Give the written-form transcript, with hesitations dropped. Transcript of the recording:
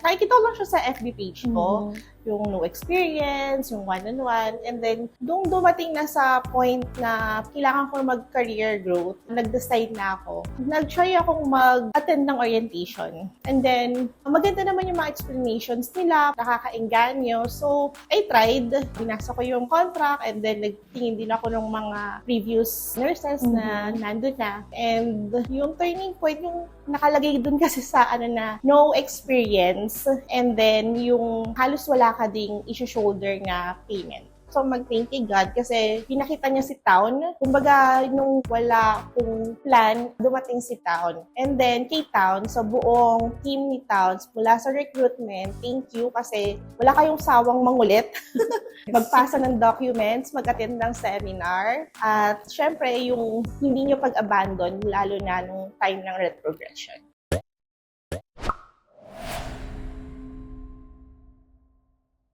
nakikita ko lang siya sa FB page ko. Yung no experience, yung one-on-one, and then nung dumating na sa point na kailangan ko mag-career growth, nag-decide na ako. Nag-try akong mag-attend ng orientation. And then, maganda naman yung mga explanations nila, nakakaengganyo. So, I tried. Binasa ko yung contract, and then nagtingin din ako ng mga previous nurses na nandun na. And yung turning point, yung nakalagay dun kasi sa no experience, and then yung halos wala ka ding issue-shoulder na payment. So, mag-thank kay God kasi pinakita niya si Town. Kumbaga, nung wala kong plan, dumating si Town. And then, kay Town, sa buong team ni Town, mula sa recruitment, thank you kasi wala kayong sawang mangulit. Magpasa ng documents, mag-attend ng seminar, at syempre, yung hindi nyo pag-abandon, lalo na nung time ng retrogression.